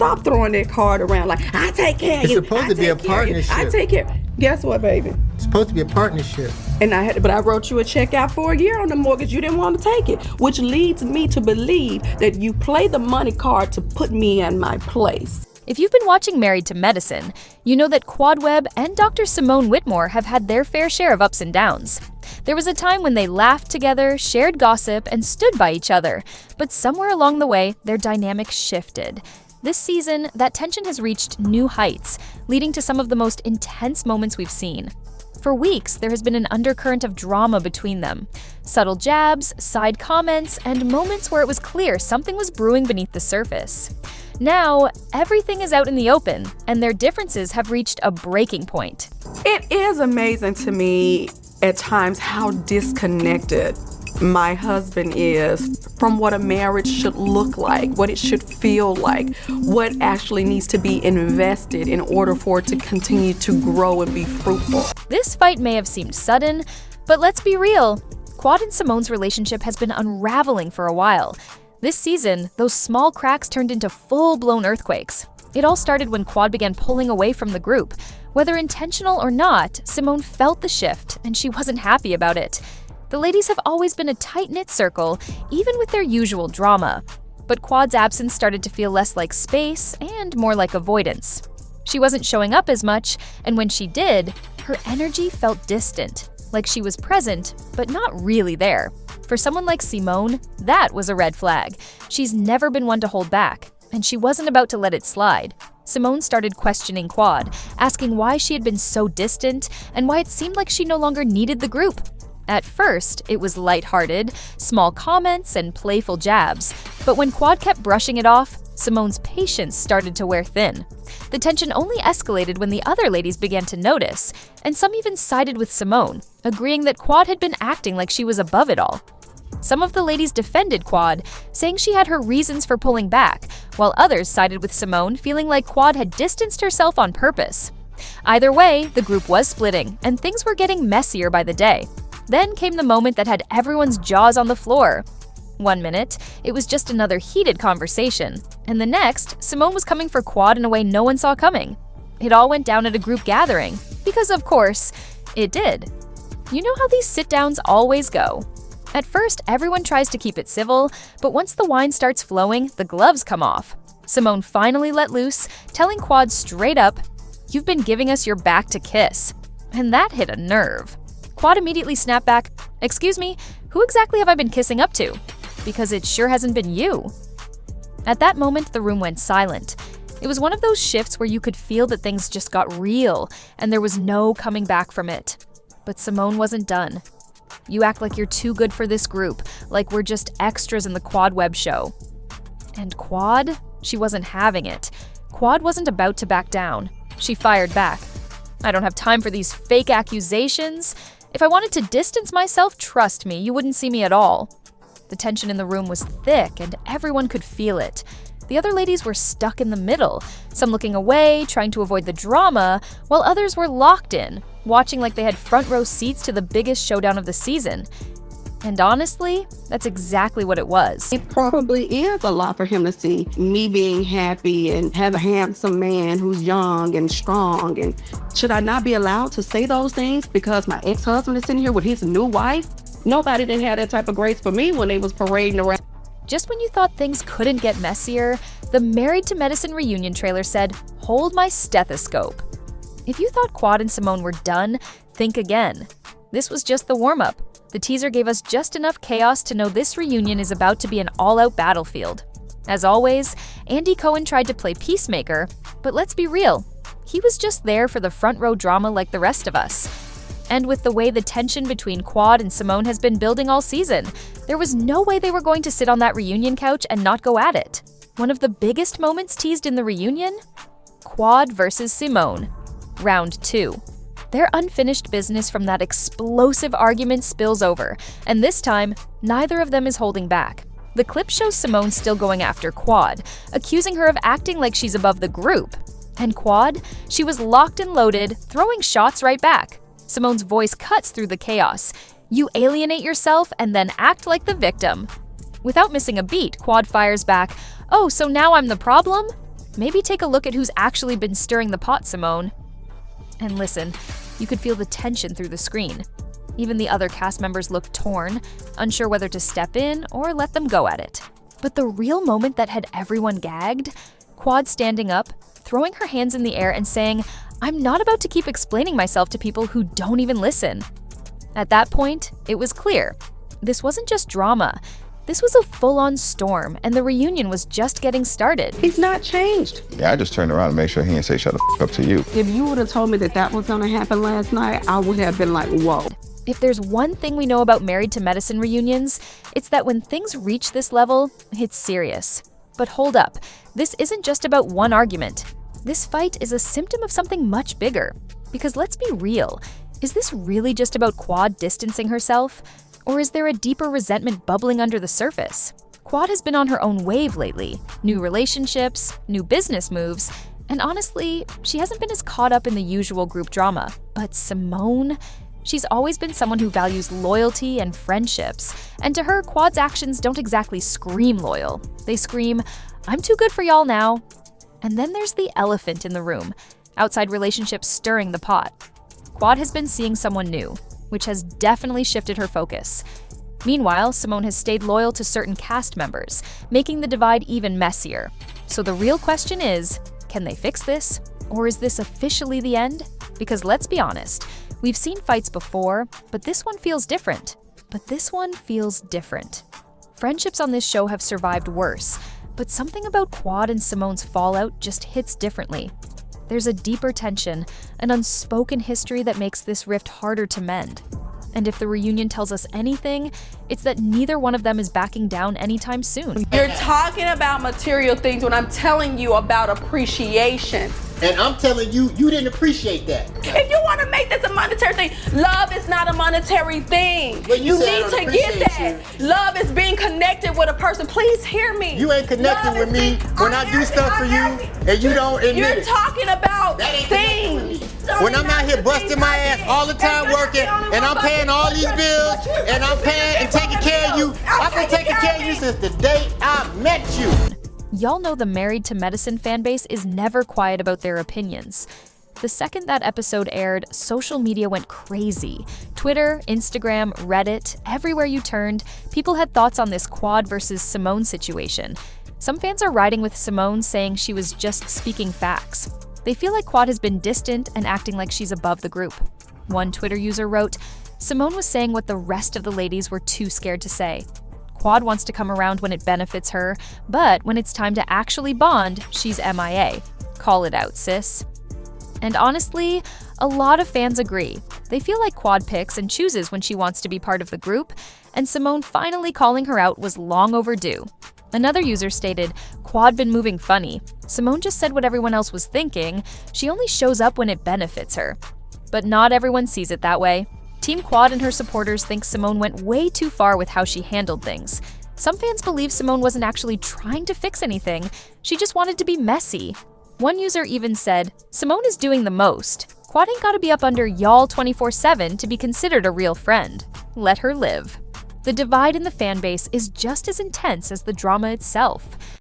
Stop throwing that card around like, I take care of you. It's supposed to be a partnership. I take care. Guess what, baby? It's supposed to be a partnership. And I wrote you a check out for a year on the mortgage. You didn't want to take it, which leads me to believe that you play the money card to put me in my place. If you've been watching Married to Medicine, you know that Quad Webb and Dr. Simone Whitmore have had their fair share of ups and downs. There was a time when they laughed together, shared gossip, and stood by each other, but somewhere along the way, their dynamic shifted. This season, that tension has reached new heights, leading to some of the most intense moments we've seen. For weeks, there has been an undercurrent of drama between them. Subtle jabs, side comments, and moments where it was clear something was brewing beneath the surface. Now, everything is out in the open, and their differences have reached a breaking point. It is amazing to me at times how disconnected my husband is from what a marriage should look like, what it should feel like, what actually needs to be invested in order for it to continue to grow and be fruitful. This fight may have seemed sudden, but let's be real. Quad and Simone's relationship has been unraveling for a while. This season, those small cracks turned into full-blown earthquakes. It all started when Quad began pulling away from the group. Whether intentional or not, Simone felt the shift, and she wasn't happy about it. The ladies have always been a tight-knit circle, even with their usual drama. But Quad's absence started to feel less like space and more like avoidance. She wasn't showing up as much, and when she did, her energy felt distant, like she was present, but not really there. For someone like Simone, that was a red flag. She's never been one to hold back, and she wasn't about to let it slide. Simone started questioning Quad, asking why she had been so distant and why it seemed like she no longer needed the group. At first, it was lighthearted, small comments and playful jabs, but when Quad kept brushing it off, Simone's patience started to wear thin. The tension only escalated when the other ladies began to notice, and some even sided with Simone, agreeing that Quad had been acting like she was above it all. Some of the ladies defended Quad, saying she had her reasons for pulling back, while others sided with Simone, feeling like Quad had distanced herself on purpose. Either way, the group was splitting, and things were getting messier by the day. Then came the moment that had everyone's jaws on the floor. One minute, it was just another heated conversation, and the next, Simone was coming for Quad in a way no one saw coming. It all went down at a group gathering, because of course, it did. You know how these sit-downs always go. At first, everyone tries to keep it civil, but once the wine starts flowing, the gloves come off. Simone finally let loose, telling Quad straight up, "You've been giving us your back to kiss." And that hit a nerve. Quad immediately snapped back, "Excuse me, who exactly have I been kissing up to? Because it sure hasn't been you." At that moment, the room went silent. It was one of those shifts where you could feel that things just got real, and there was no coming back from it. But Simone wasn't done. "You act like you're too good for this group, like we're just extras in the Quad Webb show." And Quad? She wasn't having it. Quad wasn't about to back down. She fired back. "I don't have time for these fake accusations. If I wanted to distance myself, trust me, you wouldn't see me at all." The tension in the room was thick, and everyone could feel it. The other ladies were stuck in the middle, some looking away, trying to avoid the drama, while others were locked in, watching like they had front row seats to the biggest showdown of the season. And honestly, that's exactly what it was. It probably is a lot for him to see me being happy and have a handsome man who's young and strong. And should I not be allowed to say those things because my ex-husband is sitting here with his new wife? Nobody didn't have that type of grace for me when they was parading around. Just when you thought things couldn't get messier, the Married to Medicine reunion trailer said, "Hold my stethoscope." If you thought Quad and Simone were done, think again. This was just the warm-up. The teaser gave us just enough chaos to know this reunion is about to be an all-out battlefield. As always, Andy Cohen tried to play peacemaker, but let's be real, he was just there for the front-row drama like the rest of us. And with the way the tension between Quad and Simone has been building all season, there was no way they were going to sit on that reunion couch and not go at it. One of the biggest moments teased in the reunion? Quad versus Simone. Round 2. Their unfinished business from that explosive argument spills over, and this time, neither of them is holding back. The clip shows Simone still going after Quad, accusing her of acting like she's above the group. And Quad? She was locked and loaded, throwing shots right back. Simone's voice cuts through the chaos. "You alienate yourself and then act like the victim." Without missing a beat, Quad fires back, "Oh, so now I'm the problem?" Maybe take a look at who's actually been stirring the pot, Simone. And listen, you could feel the tension through the screen. Even the other cast members looked torn, unsure whether to step in or let them go at it. But the real moment that had everyone gagged? Quad standing up, throwing her hands in the air and saying, "I'm not about to keep explaining myself to people who don't even listen." At that point, it was clear. This wasn't just drama. This was a full-on storm, and the reunion was just getting started. He's not changed. Yeah, I just turned around and made sure he didn't say shut the f up to you. If you would have told me that that was gonna happen last night, I would have been like, whoa. If there's one thing we know about Married to Medicine reunions, it's that when things reach this level, it's serious. But hold up, this isn't just about one argument. This fight is a symptom of something much bigger. Because let's be real, is this really just about Quad distancing herself? Or is there a deeper resentment bubbling under the surface? Quad has been on her own wave lately. New relationships, new business moves, and honestly, she hasn't been as caught up in the usual group drama. But Simone? She's always been someone who values loyalty and friendships, and to her, Quad's actions don't exactly scream loyal. They scream, "I'm too good for y'all now." And then there's the elephant in the room, outside relationships stirring the pot. Quad has been seeing someone new, which has definitely shifted her focus. Meanwhile, Simone has stayed loyal to certain cast members, making the divide even messier. So the real question is, can they fix this? Or is this officially the end? Because let's be honest, we've seen fights before, but this one feels different. Friendships on this show have survived worse, but something about Quad and Simone's fallout just hits differently. There's a deeper tension, an unspoken history that makes this rift harder to mend. And if the reunion tells us anything, it's that neither one of them is backing down anytime soon. You're talking about material things when I'm telling you about appreciation. And I'm telling you, you didn't appreciate that. If you want to make this a monetary thing, love is not a monetary thing. But you said I need don't to get appreciate that. Love is being connected with a person. Please hear me. You ain't connected Love with is me being- when I do stuff for you and you don't admit You're it. talking about That ain't connected with things. me. When I'm out here busting my ass all the time working and I'm paying all these bills and I'm paying and taking care of you, I've been taking care of you since the day I met you. Y'all know the Married to Medicine fanbase is never quiet about their opinions. The second that episode aired, social media went crazy. Twitter, Instagram, Reddit, everywhere you turned, people had thoughts on this Quad versus Simone situation. Some fans are riding with Simone, saying she was just speaking facts. They feel like Quad has been distant and acting like she's above the group. One Twitter user wrote, "Simone was saying what the rest of the ladies were too scared to say. Quad wants to come around when it benefits her, but when it's time to actually bond, she's MIA. Call it out, sis." And honestly, a lot of fans agree. They feel like Quad picks and chooses when she wants to be part of the group, and Simone finally calling her out was long overdue. Another user stated, "Quad been moving funny. Simone just said what everyone else was thinking. She only shows up when it benefits her." But not everyone sees it that way. Team Quad and her supporters think Simone went way too far with how she handled things. Some fans believe Simone wasn't actually trying to fix anything, she just wanted to be messy. One user even said, "Simone is doing the most. Quad ain't gotta be up under y'all 24/7 to be considered a real friend. Let her live." The divide in the fanbase is just as intense as the drama itself.